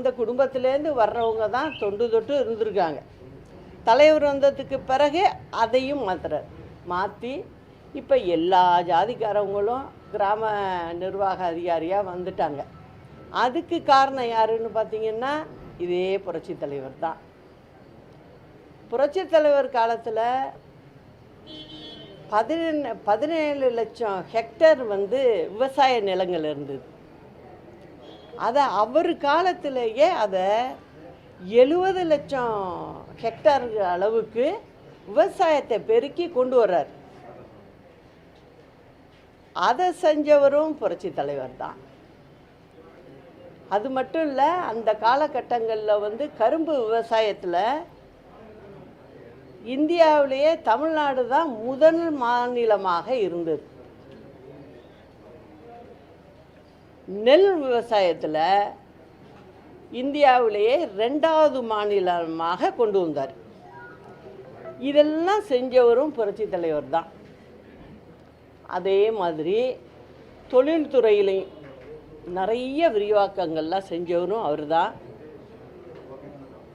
இந்த குடும்பத்திலேருந்து வர்றவங்க தான் தொண்டு தொட்டு இருந்திருக்காங்க. தலைவர் வந்ததுக்கு பிறகு அதையும் மாற்றி இப்போ எல்லா ஜாதிக்காரவங்களும் கிராம நிர்வாக அதிகாரியாக வந்துட்டாங்க. அதுக்கு காரணம் யாருன்னு பார்த்தீங்கன்னா இதே புரட்சி தலைவர் தான். புரட்சி தலைவர் காலத்தில் 17 லட்சம் ஹெக்டேர் விவசாய நிலங்கள் இருந்தது. அதை அவர் காலத்திலேயே அதை 70 லட்சம் ஹெக்டேர் அளவுக்கு விவசாயத்தை பெருக்கி கொண்டு வர்றார். அதை செஞ்சவரும் புரட்சி தலைவர் தான். அது மட்டும் இல்லை, அந்த காலகட்டங்களில் கரும்பு விவசாயத்தில் இந்தியாவிலேயே தமிழ்நாடு தான் முதல் மாநிலமாக இருந்தது. நெல் விவசாயத்தில் இந்தியாவிலேயே 2வது மாநிலமாக கொண்டு வந்தார். இதெல்லாம் செஞ்சவரும் புரட்சி தலைவர் தான். அதே மாதிரி தொழில்துறையிலையும் நிறைய விரிவாக்கங்கள்லாம் செஞ்சவரும் அவர் தான்.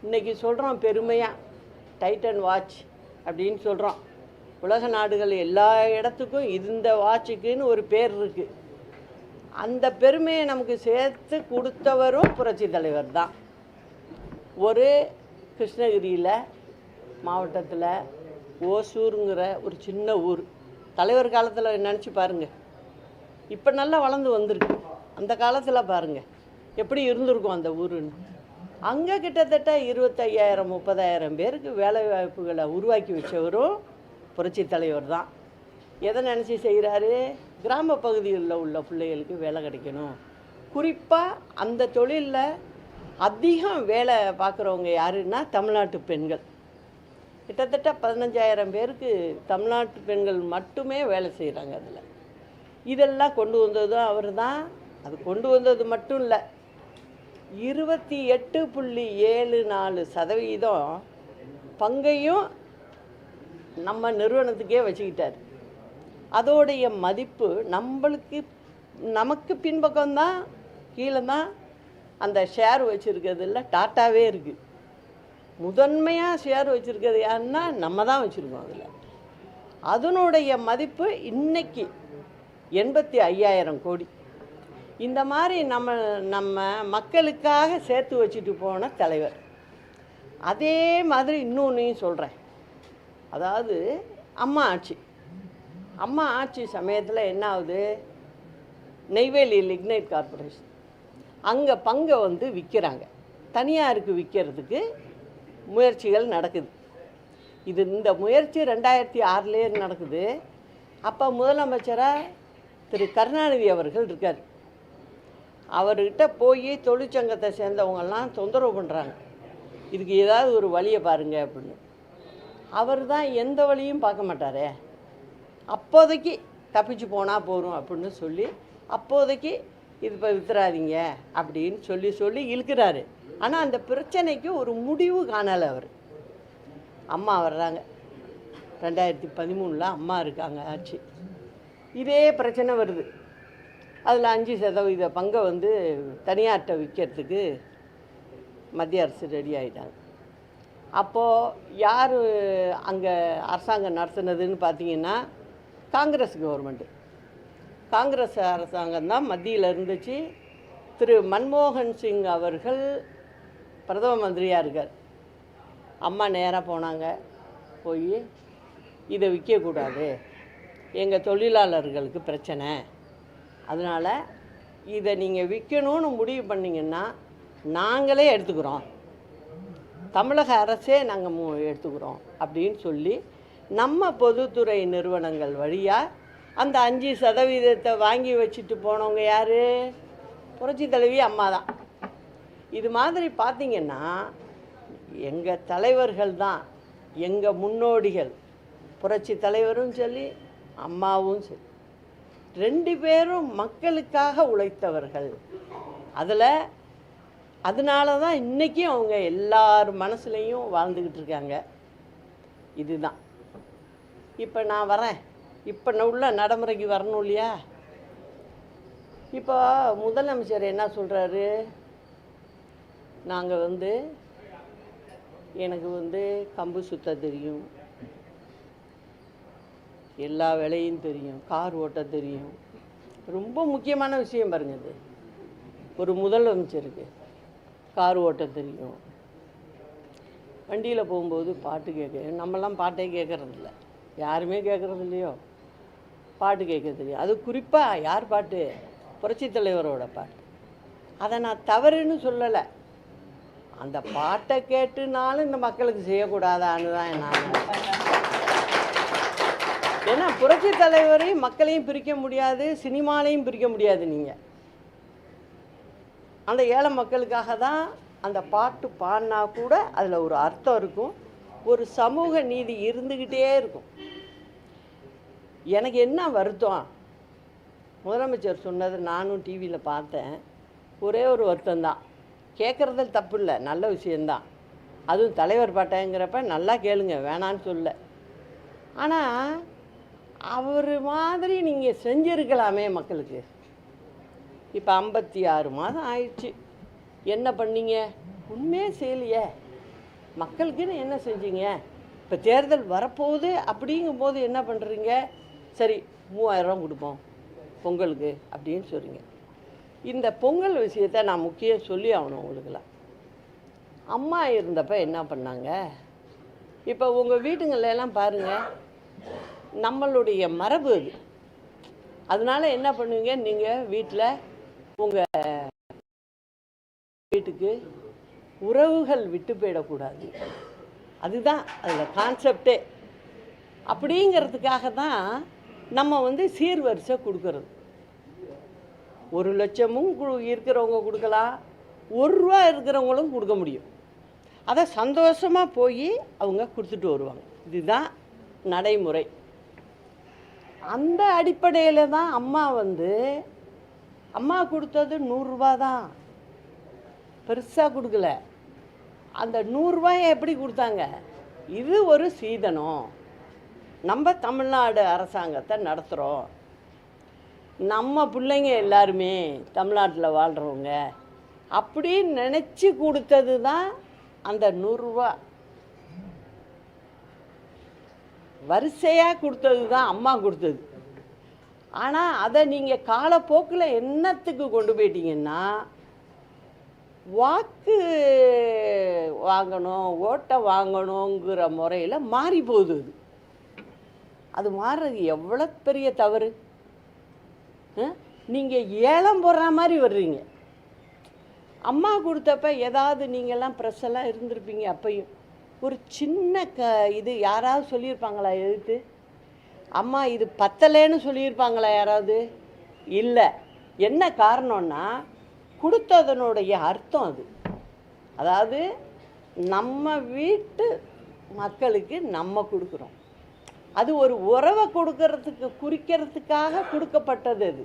இன்றைக்கி சொல்கிறோம் பெருமையாக டைட்டன் வாட்ச் அப்படின்னு சொல்கிறோம். உலக நாடுகள் எல்லா இடத்துக்கும் இந்த வாட்சுக்குன்னு ஒரு பேர் இருக்குது. அந்த பெருமையை நமக்கு சேர்த்து கொடுத்தவரும் புரட்சி தலைவர் தான். ஒரு கிருஷ்ணகிரியில் மாவட்டத்தில் ஓசூருங்கிற ஒரு சின்ன ஊர், தலைவர் காலத்தில் நினச்சி பாருங்கள், இப்போ நல்லா வளர்ந்து வந்திருக்கு. அந்த காலத்தில் பாருங்கள் எப்படி இருந்திருக்கும் அந்த ஊருன்னு. அங்கே கிட்டத்தட்ட 25,000-30,000 பேருக்கு வேலை வாய்ப்புகளை உருவாக்கி வச்சவரும் புரட்சி தலைவர் தான். எதை நினச்சி செய்கிறாரு? கிராம பகுதிகளில் உள்ள பிள்ளைகளுக்கு வேலை கிடைக்கணும். குறிப்பாக அந்த தொழிலில் அதிகம் வேலை பார்க்குறவங்க யாருன்னா தமிழ்நாட்டு பெண்கள். கிட்டத்தட்ட 15,000 பேருக்கு தமிழ்நாட்டு பெண்கள் மட்டுமே வேலை செய்கிறாங்க. அதில் இதெல்லாம் கொண்டு வந்ததும் அவர் தான். அது கொண்டு வந்தது மட்டும் இல்லை, 28.74% பங்கையும் நம்ம நிறுவனத்துக்கே வச்சுக்கிட்டார். அதோடைய மதிப்பு நமக்கு பின்பக்கம்தான், கீழே தான் அந்த ஷேர் வச்சுருக்கிறதுல டாட்டாவே இருக்குது. முதன்மையாக ஷேர் வச்சுருக்கிறது யாருன்னா நம்ம தான் வச்சுருக்கோம். அதில் அதனுடைய மதிப்பு இன்னைக்கு 85,000 கோடி. இந்த மாதிரி நம்ம மக்களுக்காக சேர்த்து வச்சுட்டு போன தலைவர். அதே மாதிரி இன்னொன்றையும் சொல்கிறேன். அதாவது அம்மா ஆட்சி சமயத்தில் என்ன ஆகுது, நெய்வேலி லிக்னைட் கார்பரேஷன் அங்கே பங்கை விற்கிறாங்க. தனியாருக்கு விற்கிறதுக்கு முயற்சிகள் நடக்குது. இந்த முயற்சி 2006லே நடக்குது. அப்போ முதலமைச்சராக திரு கருணாநிதி அவர்கள் இருக்கார். அவர்கிட்ட போய் தொழிற்சங்கத்தை சேர்ந்தவங்கெல்லாம் தொந்தரவு பண்ணுறாங்க, இதுக்கு ஏதாவது ஒரு வழியை பாருங்க அப்படின்னு. அவர் தான் எந்த வழியும் பார்க்க மாட்டாரே. அப்போதைக்கு தப்பிச்சு போனால் போகிறோம் அப்படின்னு சொல்லி அப்போதைக்கு இது இப்போ வித்துறாதீங்க அப்படின்னு சொல்லி இழுக்கிறாரு. ஆனால் அந்த பிரச்சனைக்கு ஒரு முடிவு காணலை அவர். அம்மா வர்றாங்க, 2013 அம்மா இருக்காங்க ஆட்சி. இதே பிரச்சனை வருது. அதில் 5% பங்கை தனியார்கிட்ட விற்கிறதுக்கு மத்திய அரசு ரெடி ஆகிட்டாங்க. அப்போது யார் அங்கே அரசாங்கம் நடத்துனதுன்னு பார்த்தீங்கன்னா காங்கிரஸ் கவர்மெண்ட்டு. காங்கிரஸ் அரசாங்கம் தான் மத்தியில் இருந்துச்சு. திரு மன்மோகன் சிங் அவர்கள் பிரதம மந்திரியாக இருக்கார். அம்மா நேராக போனாங்க, போய் இதை விற்கக்கூடாது, எங்கள் தொழிலாளர்களுக்கு பிரச்சனை, அதனால் இதை நீங்கள் விற்கணும்னு முடிவு பண்ணிங்கன்னா நாங்களே எடுத்துக்கிறோம், தமிழக அரசே நாங்கள் எடுத்துக்கிறோம் அப்படின்னு சொல்லி நம்ம பொதுத்துறை நிறுவனங்கள் வழியாக அந்த 5% வாங்கி வச்சுட்டு போனவங்க யார்? புரட்சி தலைவி அம்மா தான். இது மாதிரி பார்த்திங்கன்னா எங்கள் தலைவர்கள் தான், எங்கள் முன்னோடிகள். புரட்சி தலைவரும் சரி, அம்மாவும் சரி, 2 பேரும் மக்களுக்காக உழைத்தவர்கள். அதனால தான் இன்றைக்கும் அவங்க எல்லார் மனசுலையும் வாழ்ந்துக்கிட்டு இருக்காங்க. இதுதான். இப்போ நான் வரேன், இப்போ உள்ள நடைமுறைக்கு வரணும் இல்லையா? இப்போ முதலமைச்சர் என்ன சொல்கிறாரு, நாங்கள் வந்து எனக்கு வந்து கம்பு சுத்த தெரியும், எல்லா வேலையும் தெரியும், கார் ஓட்ட தெரியும். ரொம்ப முக்கியமான விஷயம் பாருங்க, இது ஒரு முதலமைச்சருக்கு கார் ஓட்ட தெரியும். வண்டியில் போகும்போது பாட்டு கேட்க, நம்மலாம் பாட்டே கேட்குறதில்ல, யாருமே கேட்குறது இல்லையோ, பாட்டு கேட்க தெரியும். அது குறிப்பாக யார் பாட்டு? புரட்சித் தலைவரோட பாட்டு. அதை நான் தவறுன்னு சொல்லலை, அந்த பாட்டை கேட்டுனாலும் இந்த மக்களுக்கு செய்யக்கூடாதான்னு தான் நான். ஏன்னா புரட்சித் தலைவரையும் மக்களையும் பிரிக்க முடியாது, சினிமாலையும் பிரிக்க முடியாது. நீங்கள் அந்த ஏழை மக்களுக்காக தான் அந்த பாட்டு பாடினா கூட அதில் ஒரு அர்த்தம் இருக்கும், ஒரு சமூக நீதி இருந்துக்கிட்டே இருக்கும். எனக்கு என்ன வருத்தம், முதலமைச்சர் சொன்னது நானும் டிவியில் பார்த்தேன், ஒரே ஒரு வருத்தம்தான். கேட்குறதில் தப்பு இல்லை, நல்ல விஷயந்தான். அதுவும் தலைவர் பாட்டேங்கிறப்ப நல்லா கேளுங்க, வேணான்னு சொல்ல. ஆனால் அவர் மாதிரி நீங்கள் செஞ்சுருக்கலாமே மக்களுக்கு. இப்போ 56 மாதம் ஆயிடுச்சு, என்ன பண்ணீங்க? உண்மையே செய்யலையே. மக்களுக்குன்னு என்ன செஞ்சீங்க? இப்போ தேர்தல் வரப்போகுது அப்படிங்கும்போது என்ன பண்ணுறீங்க? சரி 3000 கொடுப்போம் பொங்கலுக்கு அப்படின்னு சொல்கிறீங்க. இந்த பொங்கல் விஷயத்தை நான் முக்கியம் சொல்லி ஆகணும் உங்களுக்கெல்லாம். அம்மா இருந்தப்போ என்ன பண்ணாங்க? இப்போ உங்கள் வீட்டுங்களெல்லாம் பாருங்கள், நம்மளுடைய மரபு அது. அதனால என்ன பண்ணுவீங்க, நீங்கள் வீட்டில் உங்கள் வீட்டுக்கு உறவுகள் விட்டு போயிடக்கூடாது, அதுதான் அதில் கான்செப்டே. அப்படிங்கிறதுக்காக தான் நம்ம வந்து சீர்வரிசை கொடுக்கறது. 1 லட்சமும் இருக்கிறவங்க கொடுக்கலாம், 1 ரூபா இருக்கிறவங்களும் கொடுக்க முடியும். அதை சந்தோஷமாக போய் அவங்க கொடுத்துட்டு வருவாங்க. இதுதான் நடைமுறை. அந்த அடிப்படையில் தான் அம்மா வந்து, அம்மா கொடுத்தது 100 ரூபா தான், பெருசாக கொடுக்கல. அந்த 100 ரூபாயை எப்படி கொடுத்தாங்க? இது ஒரு சீதனம், நம்ம தமிழ்நாடு அரசாங்கத்தை நடத்துகிறோம், நம்ம பிள்ளைங்க எல்லாருமே தமிழ்நாட்டில் வாழ்கிறவங்க அப்படின்னு நினச்சி கொடுத்தது தான் அந்த 100 ரூபா. வரிசையாக கொடுத்தது தான் அம்மா கொடுத்தது. ஆனால் அதை நீங்கள் காலப்போக்கில் என்னத்துக்கு கொண்டு போயிட்டீங்கன்னா, வாக்கு வாங்கணும், ஓட்டை வாங்கணுங்கிற முறையில் மாறி போகுது. அது மாறுறது எவ்வளோ பெரிய தவறு. நீங்கள் ஏலம் போடுற மாதிரி வர்றீங்க. அம்மா கொடுத்தப்ப ஏதாவது நீங்கள்லாம் ப்ரெஸ்ஸெல்லாம் இருந்திருப்பீங்க, அப்பையும் ஒரு சின்ன இது யாராவது சொல்லியிருப்பாங்களா? எதுக்கு அம்மா இது பத்தலைன்னு சொல்லியிருப்பாங்களா யாராவது? இல்லை. என்ன காரணம்னா, கொடுத்ததனுடைய அர்த்தம் அது. அதாவது நம்ம வீட்டு மக்களுக்கு நம்ம கொடுக்குறோம், அது ஒரு உறவை கொடுக்கறதுக்கு குறிக்கிறதுக்காக கொடுக்கப்பட்டது அது.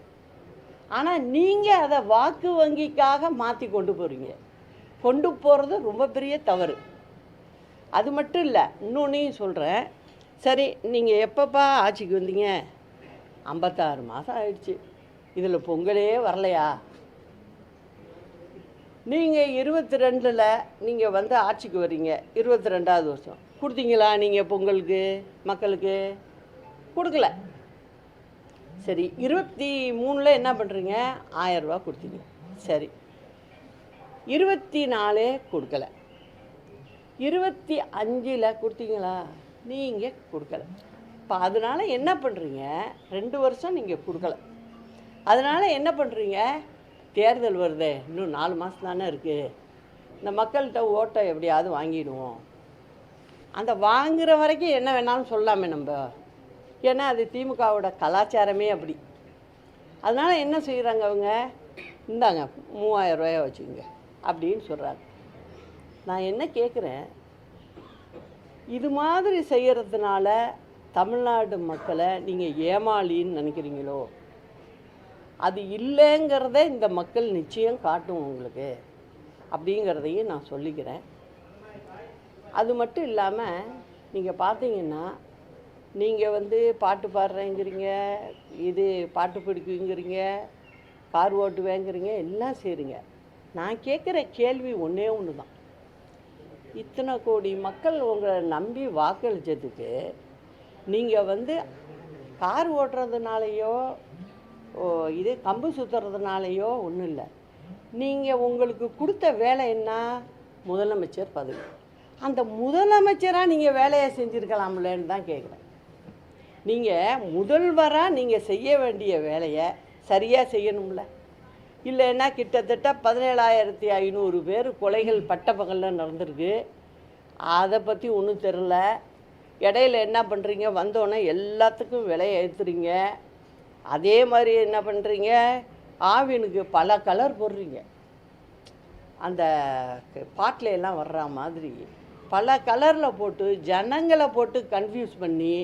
ஆனால் நீங்கள் அதை வாக்கு வங்கிக்காக மாற்றி கொண்டு போகிறீங்க. கொண்டு போகிறது ரொம்ப பெரிய தவறு. அது மட்டும் இல்லை, இன்னொன்னையும் சொல்கிறேன். சரி, நீங்கள் எப்பப்பா ஆட்சிக்கு வந்தீங்க? 56 மாதம் ஆயிடுச்சு, இதில் பொங்கலே வரலையா? நீங்கள் 22ல் நீங்கள் வந்து ஆட்சிக்கு வர்றீங்க, 22வது வருஷம் கொடுத்தீங்களா நீங்கள் பொங்கலுக்கு மக்களுக்கு? கொடுக்கல. சரி, 23ல் என்ன பண்ணுறீங்க? 1000 ரூபா கொடுத்தீங்க. சரி, 24 கொடுக்கல. 25ல் கொடுத்தீங்களா? நீங்கள் கொடுக்கல. இப்போ அதனால் என்ன பண்ணுறீங்க? 2 வருஷம் நீங்கள் கொடுக்கல. அதனால் என்ன பண்ணுறீங்க? தேர்தல் வருதே, இன்னும் 4 மாதம் தானே இருக்குது, இந்த மக்கள்கிட்ட ஓட்டை எப்படியாவது வாங்கிடுவோம். அந்த வாங்குகிற வரைக்கும் என்ன வேணாலும் சொல்லாமே நம்ம, ஏன்னா அது திமுகவோட கலாச்சாரமே அப்படி. அதனால் என்ன செய்கிறாங்க அவங்க? இந்தாங்க 3000 ரூபாயை வச்சுக்கோங்க அப்படின்னு சொல்கிறாங்க. நான் என்ன கேட்குறேன், இது மாதிரி செய்கிறதுனால தமிழ்நாடு மக்களை நீங்கள் ஏமாளின்னு நினைக்கிறீங்களோ? அது இல்லைங்கிறத இந்த மக்கள் நிச்சயம் காட்டும் உங்களுக்கு அப்படிங்கிறதையும் நான் சொல்லிக்கிறேன். அது மட்டும் இல்லாமல் நீங்கள் பார்த்தீங்கன்னா, நீங்கள் வந்து பாட்டு பாடுறேங்கிறீங்க, இது பாட்டு பிடிக்குங்கிறீங்க, கார் ஓட்டுவேங்கிறீங்க, எல்லாம் செய்கிறீங்க. நான் கேட்குற கேள்வி ஒன்றே ஒன்று தான். இத்தனை கோடி மக்கள் உங்களை நம்பி வாக்களித்ததுக்கு நீங்கள் கார் ஓட்டுறதுனாலையோ இது கம்பு சுற்றுறதுனாலையோ ஒன்றும் இல்லை. நீங்கள் உங்களுக்கு கொடுத்த வேலை என்ன? முதலமைச்சர் பதவி. அந்த முதலமைச்சராக நீங்கள் வேலையை செஞ்சுருக்கலாம்லன்னு தான் கேட்குறேன். நீங்கள் முதல்வராக நீங்கள் செய்ய வேண்டிய வேலையை சரியாக செய்யணும்ல. இல்லைன்னா கிட்டத்தட்ட 17,500 பேர் கொலைகள் பட்டப்பகலில் நடந்திருக்கு. அதை பற்றி ஒன்றும் தெரில. இடையில என்ன பண்ணுறீங்க? வந்தோடனே எல்லாத்துக்கும் விலையை ஏற்றுறீங்க. அதே மாதிரி என்ன பண்ணுறீங்க? ஆவினுக்கு பல கலர் போடுறீங்க. அந்த பாட்டில் எல்லாம் வர்ற மாதிரி பல கலரில் போட்டு ஜனங்களை போட்டு கன்ஃபியூஸ் பண்ணி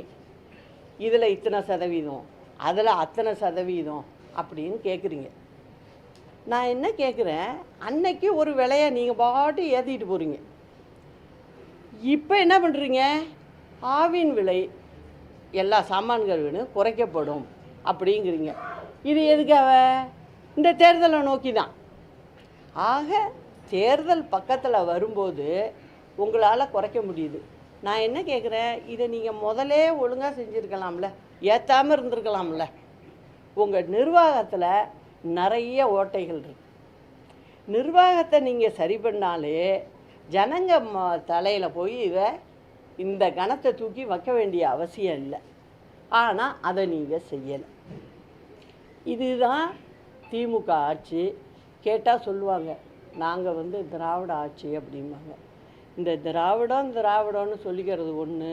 இதில் இத்தனை சதவீதம், அதில் அத்தனை சதவீதம் அப்படின்னு கேட்குறீங்க. நான் என்ன கேட்குறேன், அன்னைக்கு ஒரு விலையை நீங்கள் பாட்டு ஏற்றிட்டு போகிறீங்க. இப்போ என்ன பண்ணுறீங்க? ஆவின் விலை எல்லா சாமான்கள் விலையும் குறைக்கப்படும் அப்படிங்கிறீங்க. இது எதுக்காக? இந்த தேர்தலை நோக்கி தான். ஆக தேர்தல் பக்கத்தில் வரும்போது உங்களால் குறைக்க முடியுது. நான் என்ன கேட்குறேன், இதை நீங்கள் முதலே ஒழுங்காக செஞ்சுருக்கலாம்ல, ஏற்றாமல் இருந்திருக்கலாம்ல. உங்கள் நிர்வாகத்தில் நிறைய ஓட்டைகள் இருக்கு. நிர்வாகத்தை நீங்கள் சரி பண்ணாலே ஜனங்க தலையில் போய் இந்த கணத்தை தூக்கி வைக்க வேண்டிய அவசியம் இல்லை. ஆனால் அதை நீங்கள் செய்யலை. இதுதான் திமுக ஆட்சி. கேட்டால் சொல்லுவாங்க, நாங்கள் திராவிட ஆட்சி அப்படிம்பாங்க. இந்த திராவிடம்னு சொல்லிக்கிறது ஒன்று,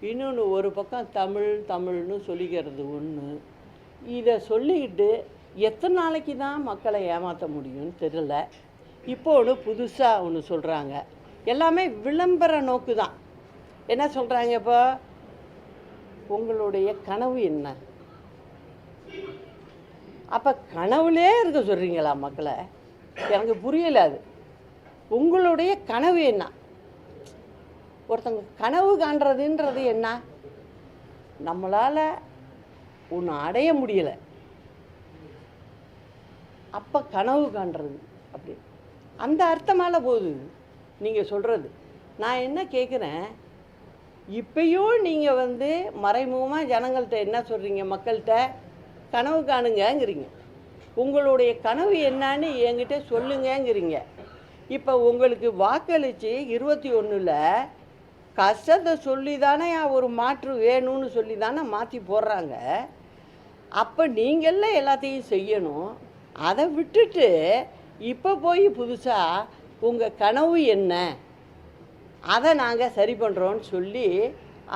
இன்னொன்று ஒரு பக்கம் தமிழ்னு சொல்லிக்கிறது ஒன்று. இதை சொல்லிக்கிட்டு எத்தனை நாளைக்கு தான் மக்களை ஏமாற்ற முடியும்னு தெரியல. இப்போ ஒன்று புதுசாக ஒன்று சொல்கிறாங்க, எல்லாமே விளம்பர நோக்கு தான். என்ன சொல்கிறாங்க? இப்போ உங்களுடைய கனவு என்ன? அப்போ கனவுலே இருக்க சொல்கிறீங்களா மக்களை? எனக்கு புரியலை. அது உங்களுடைய கனவு என்ன? ஒருத்தங்க கனவு காண்றதுன்றது என்ன? நம்மளால் ஒன்று அடைய முடியலை, அப்போ கனவு காண்றது அப்படி அந்த அர்த்தமால போகுது நீங்கள் சொல்கிறது. நான் என்ன கேட்குறேன், இப்பயும் நீங்கள் மறைமுகமாக ஜனங்கள்கிட்ட என்ன சொல்கிறீங்க? மக்கள்கிட்ட கனவு காணுங்கங்கிறீங்க. உங்களுடைய கனவு என்னான்னு என்கிட்ட சொல்லுங்கங்கிறீங்க. இப்போ உங்களுக்கு வாக்களித்து 21ல் கஷ்டத்தை சொல்லி தானே ஒரு மாற்று வேணும்னு சொல்லி தானே மாற்றி போடுறாங்க. அப்போ நீங்களே எல்லாத்தையும் செய்யணும். அதை விட்டுட்டு இப்போ போய் புதுசாக உங்கள் கனவு என்ன, அதை நாங்கள் சரி பண்ணுறோன்னு சொல்லி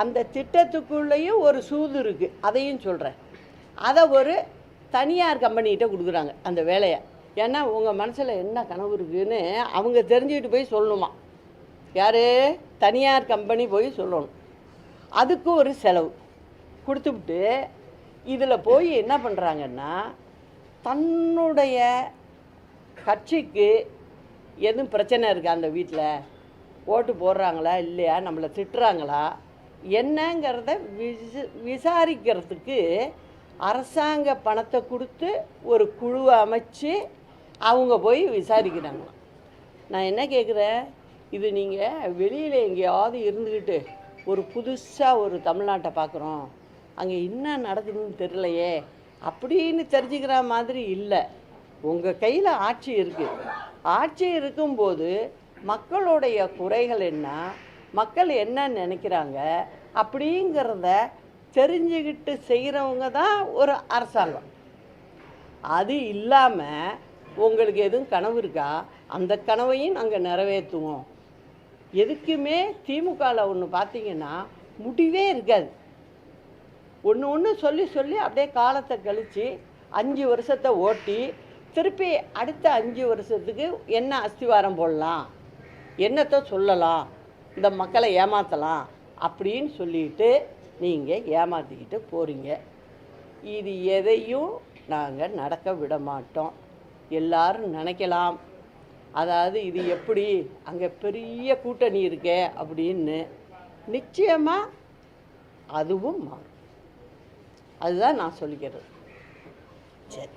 அந்த திட்டத்துக்குள்ளேயும் ஒரு சூது இருக்குது. அதையும் சொல்கிறேன். அதை ஒரு தனியார் கம்பெனிகிட்ட கொடுக்குறாங்க அந்த வேலையை. ஏன்னா உங்கள் மனசில் என்ன கனவு இருக்குதுன்னு அவங்க தெரிஞ்சுக்கிட்டு போய் சொல்லணுமா. யார்? தனியார் கம்பெனி போய் சொல்லணும். அதுக்கு ஒரு செலவு கொடுத்துவிட்டு இதில் போய் என்ன பண்ணுறாங்கன்னா, தன்னுடைய கட்சிக்கு எதுவும் பிரச்சனை இருக்கா, அந்த வீட்டில் ஓட்டு போடுறாங்களா இல்லையா, நம்மளை திட்டுறாங்களா என்னங்கிறத விசாரிக்கிறதுக்கு அரசாங்க பணத்தை கொடுத்து ஒரு குழுவை அமைச்சு அவங்க போய் விசாரிக்கிறாங்களாம். நான் என்ன கேட்குறேன், இது நீங்கள் வெளியில் எங்கேயாவது இருந்துக்கிட்டு ஒரு புதுசாக ஒரு தமிழ்நாட்டை பார்க்குறோம், அங்கே என்ன நடக்குதுன்னு தெரியலையே அப்படின்னு தெரிஞ்சுக்கிற மாதிரி இல்லை. உங்கள் கையில் ஆட்சி இருக்குது. ஆட்சி இருக்கும்போது மக்களுடைய குறைகள் என்ன, மக்கள் என்ன நினைக்கிறாங்க அப்படிங்கிறத தெரிஞ்சுக்கிட்டு செய்கிறவங்க தான் ஒரு அரசாங்கம். அது இல்லாமல் உங்களுக்கு எதுவும் கனவு இருக்கா, அந்த கனவையும் நாங்கள் நிறைவேற்றுவோம். எதுக்குமே திமுகவில் ஒன்று பார்த்தீங்கன்னா முடிவே இருக்காது. ஒன்று சொல்லி சொல்லி அப்படியே காலத்தை கழித்து 5 வருஷத்தை ஓட்டி திருப்பி அடுத்த 5 வருஷத்துக்கு என்ன அஸ்திவாரம் போடலாம், என்னத்தை சொல்லலாம், இந்த மக்களை ஏமாற்றலாம் அப்படின்னு சொல்லிட்டு நீங்கள் ஏமாற்றிக்கிட்டு போகிறீங்க. இது எதையும் நாங்கள் நடக்க விட மாட்டோம். எல்லாரும் நினைக்கலாம், அதாவது இது எப்படி அங்கே பெரிய கூட்டணி இருக்கே அப்படின்னு. நிச்சயமாக அதுவும் மாறும். அதுதான் நான் சொல்லிக்கிறது. சரி.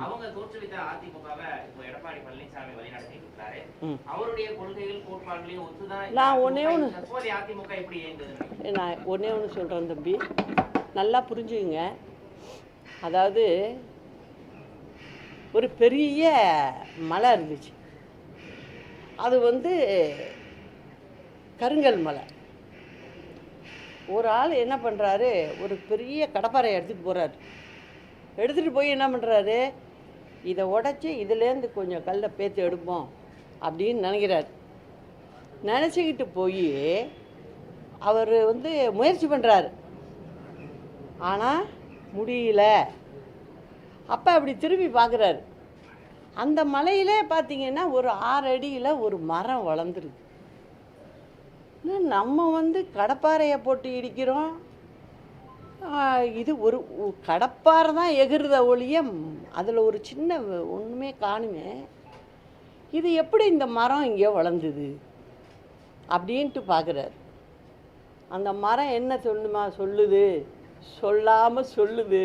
அவங்க தோற்றுவித்த அதிமுகவை இப்போ எடப்பாடி பழனிசாமி வழிநடத்திட்டு இருக்காரு. அவருடைய கொள்கைகள் கோட்பாடுகளையும் ஒத்துதான் நான் ஒன்னே ஒன்று அதிமுக எப்படி இயங்குது? நான் ஒன்னே ஒன்று சொல்கிறேன் தம்பி, நல்லா புரிஞ்சுக்குங்க. அதாவது ஒரு பெரிய மலை இருந்துச்சு, அது கருங்கல் மலை. ஒரு ஆள் என்ன பண்ணுறாரு, ஒரு பெரிய கடப்பாறை எடுத்துகிட்டு போகிறாரு. எடுத்துகிட்டு போய் என்ன பண்ணுறாரு, இதை உடச்சி இதுலேருந்து கொஞ்சம் கல்லை பேத்து எடுப்போம் அப்படின்னு நினைக்கிறார். நினச்சிக்கிட்டு போய் அவர் முயற்சி பண்ணுறாரு, ஆனால் முடியல. அப்போ அப்படி திரும்பி பார்க்குறாரு, அந்த மலையிலே பார்த்தீங்கன்னா ஒரு 6 அடியில் ஒரு மரம் வளர்ந்துருக்கு. நம்ம கடப்பாறையை போட்டு இடிக்கிறோம், இது ஒரு கடப்பாறை தான் எகிறுத ஒழிய அதில் ஒரு சின்ன ஒன்றுமே காணுமே, இது எப்படி இந்த மரம் இங்கே வளர்ந்துது அப்படின்ட்டு பார்க்குறாரு. அந்த மரம் என்ன சொல்லுது, சொல்லாமல் சொல்லுது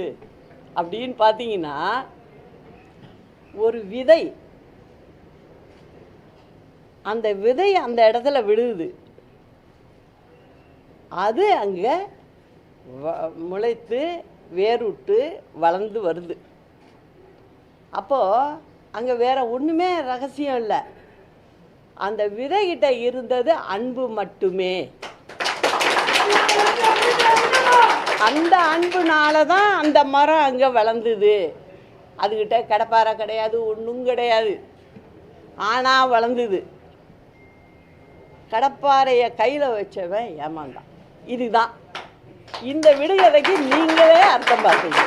அப்படின்னு பார்த்தீங்கன்னா, ஒரு விதை, அந்த விதை அந்த இடத்துல விழுது, அது அங்கே முளைத்து வேறுட்டு வளர்ந்து வருது. அப்போது அங்கே வேற ஒன்றுமே ரகசியம் இல்லை, அந்த விதைகிட்ட இருந்தது அன்பு மட்டுமே. அந்த அன்புனால தான் அந்த மரம் அங்கே வளர்ந்துது. அதுக்கிட்ட கடப்பாறை கிடையாது, ஒன்றும் கிடையாது, ஆனால் வளர்ந்துது. கடப்பாறையை கையில் வச்சவன் ஏமாந்தான். இதுதான் இந்த விடுகதைக்கு நீங்களே அர்த்தம் பார்த்தீங்க.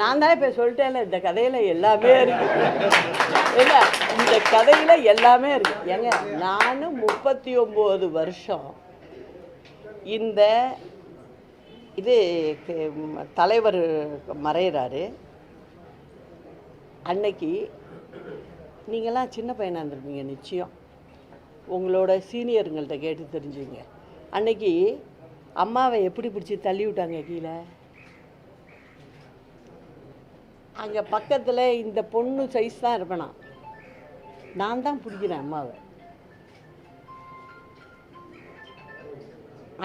நான் தான் இப்போ சொல்லிட்டேன்ல, இந்த கதையில் எல்லாமே இருக்கு. இல்லை, இந்த கதையில் எல்லாமே இருக்கு. ஏங்க, நான் 39 வருஷம் இந்த இது தலைவர் மறைகிறாரு. அன்னைக்கு நீங்களாம் சின்ன பையனாக இருந்திருப்பீங்க, நிச்சயம் உங்களோட சீனியருங்கள்ட்ட கேட்டு தெரிஞ்சுங்க. அன்னைக்கு அம்மாவை எப்படி பிடிச்சி தள்ளி விட்டாங்க கீழே. அங்கே பக்கத்தில் இந்த பொண்ணு சைஸ் தான் இருப்பேனா, நான் தான் பிடிக்கிறேன் அம்மாவை.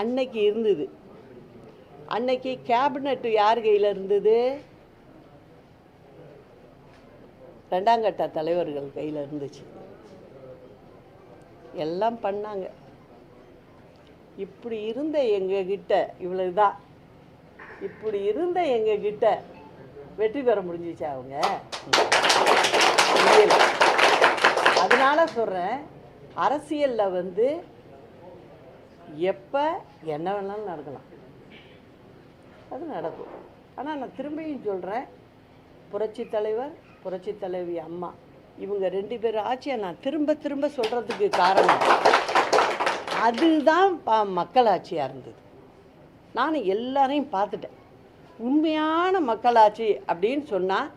அன்னைக்கு இருந்தது. அன்னைக்கு கேபினெட்டு யார் கையில் இருந்தது, 2ஆம் கட்ட தலைவர்கள் கையில் இருந்துச்சு. எல்லாம் பண்ணாங்க. இப்படி இருந்த எங்ககிட்ட இவ்வளவுதான், இப்படி இருந்த எங்ககிட்ட வெற்றி பெற முடிஞ்சிச்சா அவங்க? அதனால சொல்கிறேன், அரசியலில் எப்போ என்ன வேணாலும் நடக்கலாம், அது நடக்கும். ஆனால் நான் திரும்பியும் சொல்கிறேன், புரட்சி தலைவர், புரட்சி தலைவி அம்மா, இவங்க 2 பேரும் ஆட்சியை நான் திரும்ப திரும்ப சொல்கிறதுக்கு காரணம் அதுதான் மக்களாட்சியாக இருந்தது. நான் எல்லாரையும் பார்த்துட்டேன். உண்மையான மக்களாட்சி அப்படின்னு சொன்னால்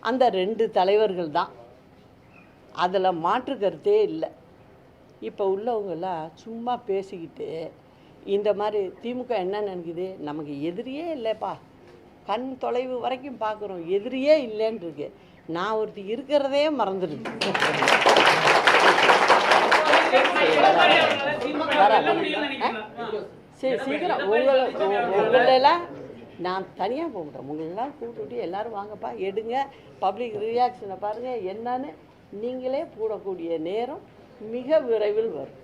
அந்த 2 தலைவர்கள் தான், அதில் மாற்று கருத்தே இல்லை. இப்போ உள்ளவங்கெல்லாம் சும்மா பேசிக்கிட்டு இந்த மாதிரி திமுக என்ன நினைக்குது, நமக்கு எதிரியே இல்லைப்பா, கண் தொலைவு வரைக்கும் பார்க்குறோம், எதிரியே இல்லைன்னு இருக்கு. நான் ஒருத்தி இருக்கிறதே மறந்துடுது. சரி, சீக்கிரம் உங்களெல்லாம் நான் தனியாக போக மாட்டேன், உங்களெல்லாம் கூப்பிட்டு எல்லோரும் வாங்கப்பா, எடுங்க, பப்ளிக் ரியாக்ஷனை பாருங்கள் என்னன்னு நீங்களே போடக்கூடிய நேரம் மிக விரைவில் வரும்.